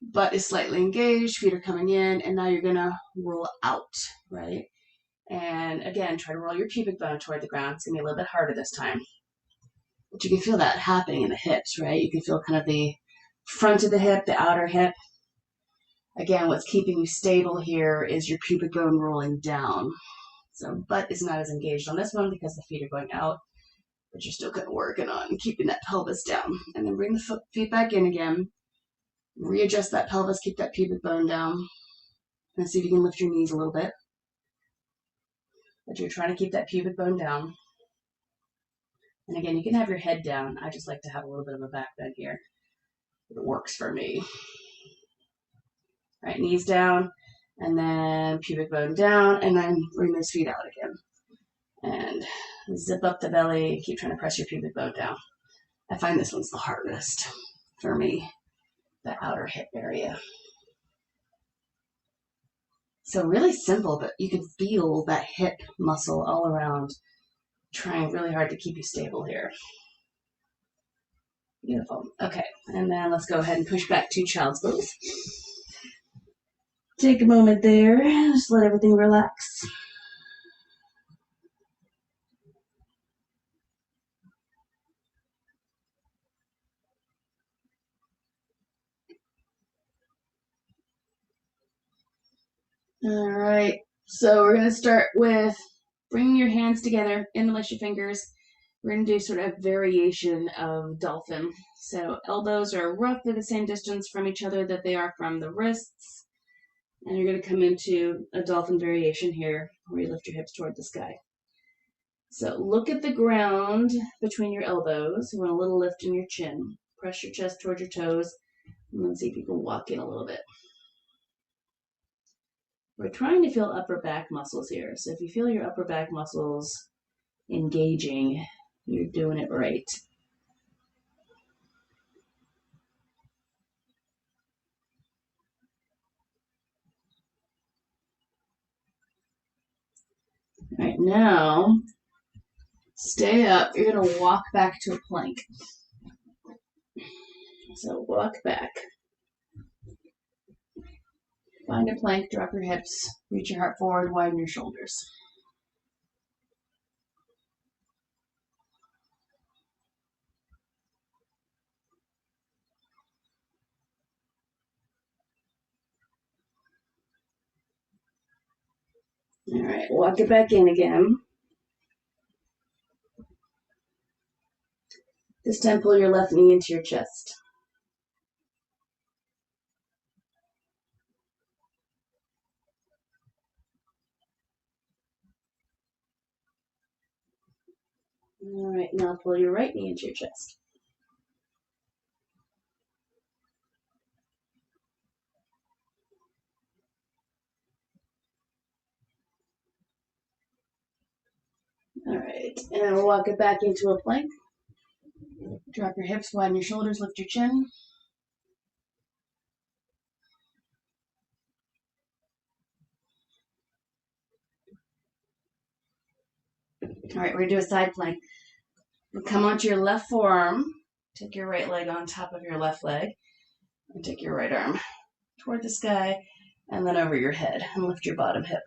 butt is slightly engaged, feet are coming in, and now you're gonna roll out, right? And again, try to roll your pubic bone toward the ground. It's gonna be a little bit harder this time. But you can feel that happening in the hips, right? You can feel kind of the front of the hip, the outer hip. Again, what's keeping you stable here is your pubic bone rolling down. So butt is not as engaged on this one because the feet are going out, but you're still kind of working on keeping that pelvis down. And then bring the feet back in again. Readjust that pelvis, keep that pubic bone down. And see if you can lift your knees a little bit. But you're trying to keep that pubic bone down. And again, you can have your head down. I just like to have a little bit of a back bend here. It works for me. All right, knees down, and then pubic bone down, and then bring those feet out again. And zip up the belly. Keep trying to press your pubic bone down. I find this one's the hardest for me, the outer hip area. So really simple, but you can feel that hip muscle all around, trying really hard to keep you stable here. Beautiful. Okay, and then let's go ahead and push back to child's pose. Take a moment there, just let everything relax. All right, so we're going to start with bringing your hands together, interlace your fingers. We're going to do sort of variation of dolphin. So elbows are roughly the same distance from each other that they are from the wrists. And you're going to come into a dolphin variation here, where you lift your hips toward the sky. So look at the ground between your elbows. You want a little lift in your chin. Press your chest toward your toes, and then see if you can walk in a little bit. We're trying to feel upper back muscles here. So if you feel your upper back muscles engaging, you're doing it right. All right, now stay up. You're going to walk back to a plank. So walk back. Find a plank, drop your hips, reach your heart forward, widen your shoulders. All right, walk it back in again. This time pull your left knee into your chest. All right, now pull your right knee into your chest. All right, and we'll walk it back into a plank. Drop your hips, widen your shoulders, lift your chin. All right, we're gonna do a side plank. Come onto your left forearm, take your right leg on top of your left leg, and take your right arm toward the sky, and then over your head, and lift your bottom hip.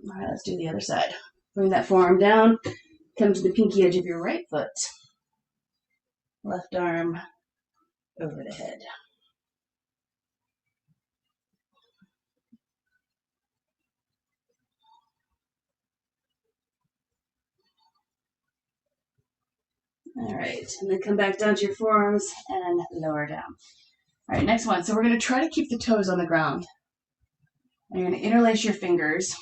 All right, let's do the other side. Bring that forearm down, come to the pinky edge of your right foot. Left arm over the head. All right, and then come back down to your forearms and lower down. All right, next one. So we're going to try to keep the toes on the ground. And you're going to interlace your fingers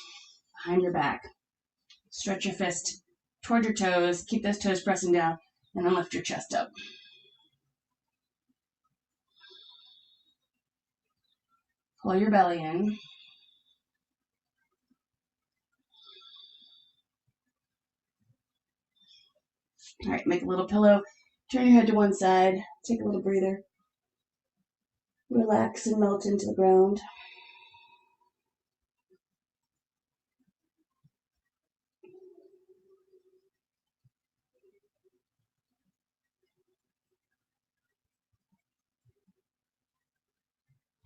behind your back. Stretch your fist toward your toes. Keep those toes pressing down, and then lift your chest up. Pull your belly in. All right, make a little pillow. Turn your head to one side. Take a little breather. Relax and melt into the ground.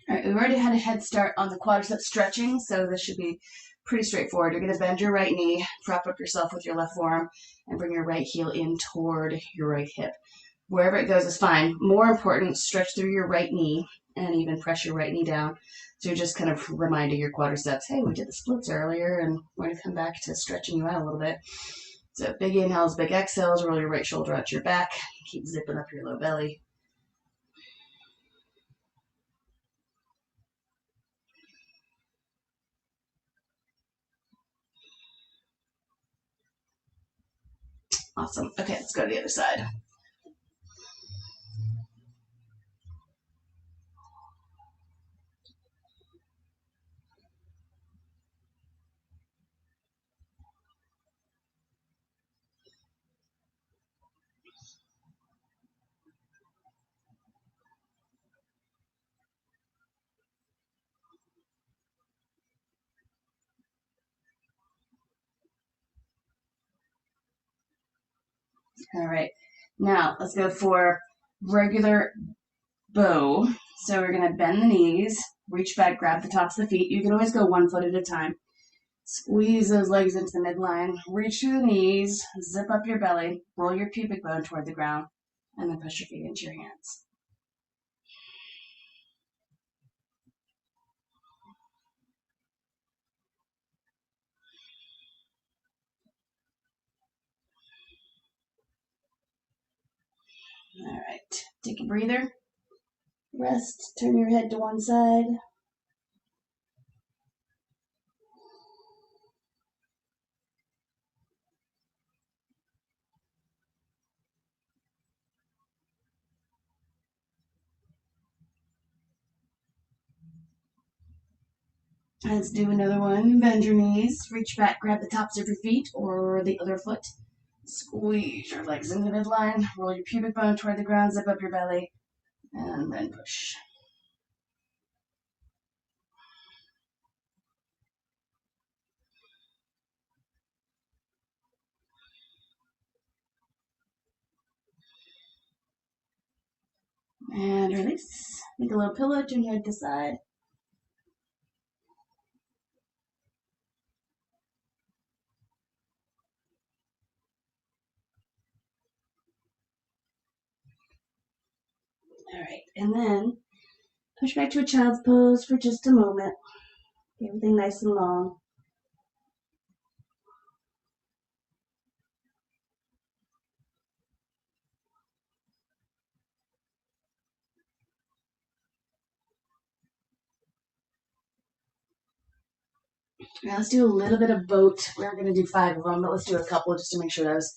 All right, we've already had a head start on the quadriceps stretching, so this should be pretty straightforward. You're going to bend your right knee, prop up yourself with your left forearm, and bring your right heel in toward your right hip. Wherever it goes is fine. More important, stretch through your right knee and even press your right knee down. So you're just kind of reminding your quadriceps, hey, we did the splits earlier, and we're going to come back to stretching you out a little bit. So big inhales, big exhales, roll your right shoulder out to your back. Keep zipping up your low belly. Awesome. Okay, let's go to the other side. All right, now let's go for regular bow. So we're going to bend the knees, reach back, grab the tops of the feet. You can always go 1 foot at a time. Squeeze those legs into the midline, reach through the knees, zip up your belly, roll your pubic bone toward the ground, and then push your feet into your hands. All right, take a breather. Rest, turn your head to one side. Let's do another one. Bend your knees, reach back, grab the tops of your feet or the other foot. Squeeze your legs into the midline, roll your pubic bone toward the ground, zip up your belly, and then push. And release. Make a little pillow, turn your head to the side. All right, and then push back to a child's pose for just a moment. Get everything nice and long. Now let's do a little bit of boat. We're going to do 5 of them, but let's do a couple just to make sure those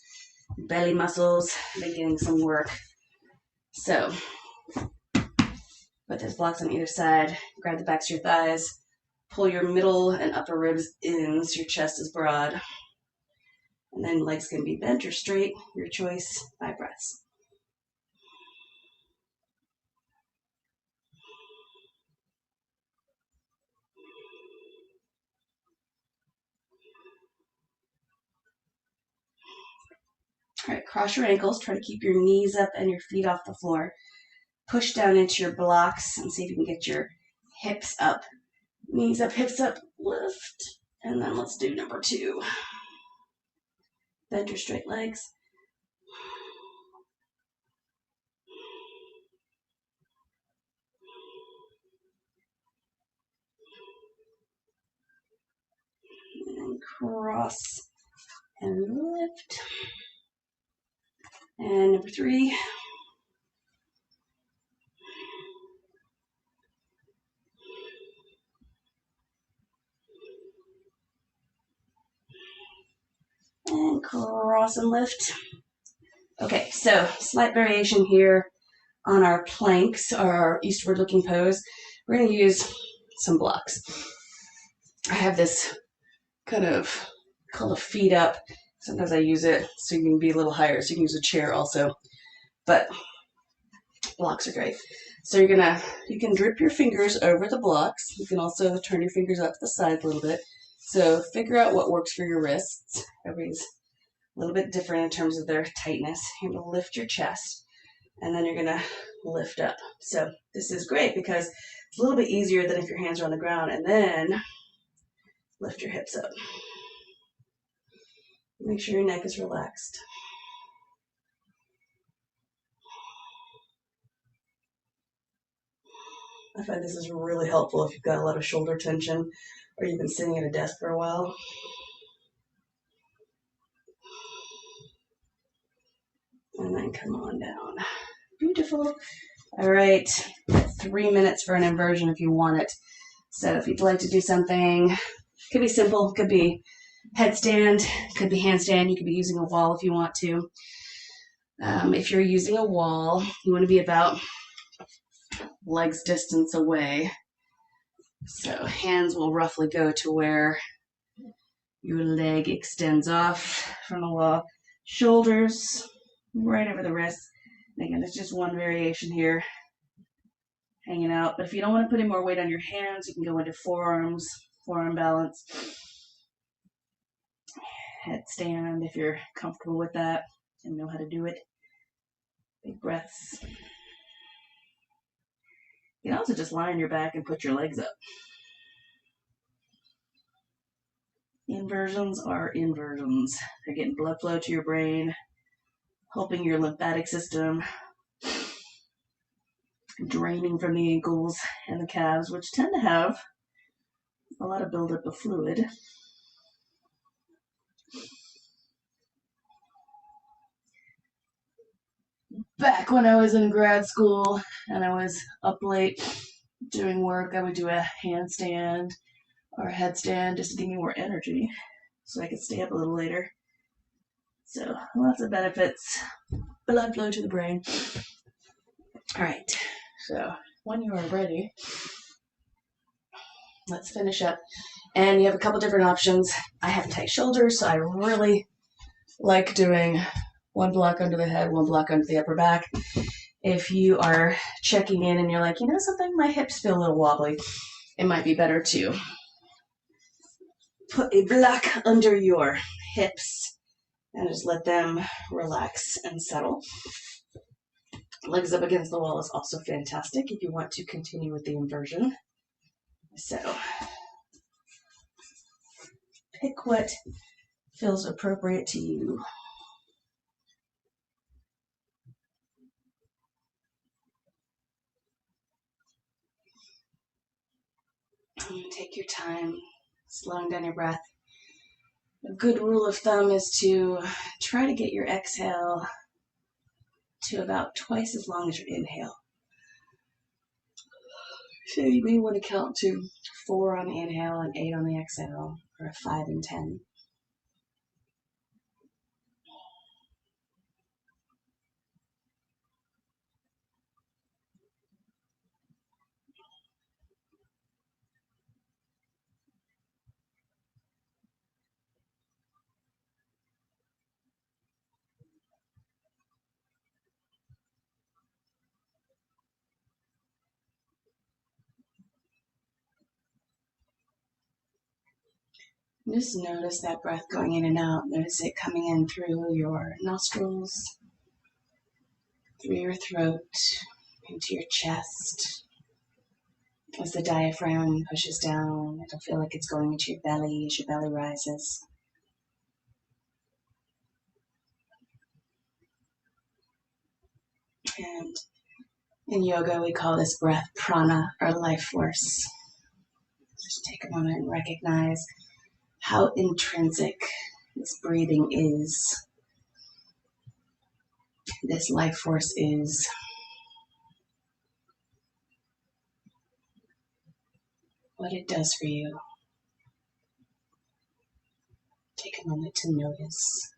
belly muscles are getting some work. So, boat But there's blocks on either side. Grab the backs of your thighs. Pull your middle and upper ribs in so your chest is broad. And then legs can be bent or straight, your choice, 5 breaths. All right, cross your ankles. Try to keep your knees up and your feet off the floor. Push down into your blocks and see if you can get your hips up. Knees up, hips up, lift. And then let's do number 2. Bend your straight legs. And cross and lift. And number 3. And cross and lift. Okay, so slight variation here on our planks, our eastward looking pose. We're going to use some blocks. I have this kind of called a feet up. Sometimes I use it so you can be a little higher, so you can use a chair also. But blocks are great. So you can drip your fingers over the blocks. You can also turn your fingers up to the side a little bit. So figure out what works for your wrists. Everybody's a little bit different in terms of their tightness. You're going to lift your chest, and then you're going to lift up. So this is great because it's a little bit easier than if your hands are on the ground, and then lift your hips up. Make sure your neck is relaxed. I find this is really helpful if you've got a lot of shoulder tension or you've been sitting at a desk for a while. And then come on down. Beautiful. All right, 3 minutes for an inversion if you want it. So if you'd like to do something, could be simple, could be headstand, could be handstand. You could be using a wall if you want to. If you're using a wall, you want to be about legs distance away. So hands will roughly go to where your leg extends off from the wall. Shoulders right over the wrists. Again, it's just one variation here, hanging out. But if you don't want to put any more weight on your hands, you can go into forearms, forearm balance, headstand if you're comfortable with that and know how to do it. Big breaths. You can also just lie on your back and put your legs up. Inversions are inversions. They're getting blood flow to your brain, helping your lymphatic system, draining from the ankles and the calves, which tend to have a lot of buildup of fluid. Back when I was in grad school and I was up late doing work, I would do a handstand or a headstand just to give me more energy so I could stay up a little later. So lots of benefits, blood flow to the brain. All right, so when you are ready, let's finish up. And you have a couple different options. I have tight shoulders, so I really like doing one block under the head, one block under the upper back. If you are checking in and you're like, you know something, my hips feel a little wobbly, it might be better to put a block under your hips and just let them relax and settle. Legs up against the wall is also fantastic if you want to continue with the inversion. So pick what feels appropriate to you. Take your time, slowing down your breath. A good rule of thumb is to try to get your exhale to about twice as long as your inhale. So you may want to count to 4 on the inhale and 8 on the exhale, or 5 and 10. Just notice that breath going in and out. Notice it coming in through your nostrils, through your throat, into your chest. As the diaphragm pushes down, it'll feel like it's going into your belly as your belly rises. And in yoga, we call this breath prana, or life force. Just take a moment and recognize how intrinsic this breathing is. This life force is. What it does for you. Take a moment to notice.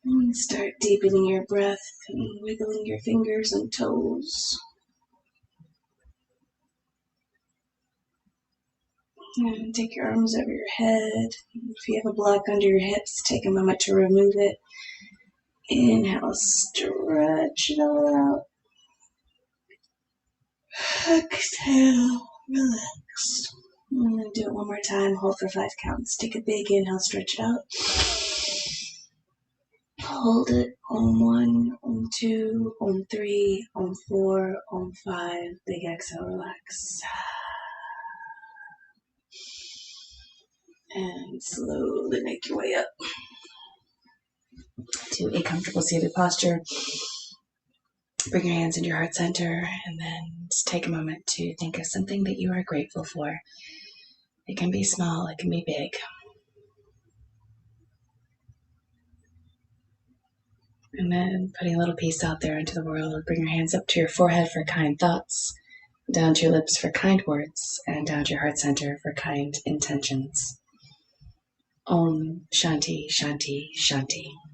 And start deepening your breath and wiggling your fingers and toes. And take your arms over your head. If you have a block under your hips, take a moment to remove it. Inhale, stretch it all out. Exhale, relax. I'm going to do it one more time. Hold for 5 counts. Take a big inhale, stretch it out. Hold it on 1, on 2, on 3, on 4, on 5. Big exhale, relax. And slowly make your way up to a comfortable seated posture. Bring your hands into your heart center and then just take a moment to think of something that you are grateful for. It can be small, it can be big. And then putting a little piece out there into the world. Bring your hands up to your forehead for kind thoughts, down to your lips for kind words, and down to your heart center for kind intentions. Om Shanti Shanti Shanti.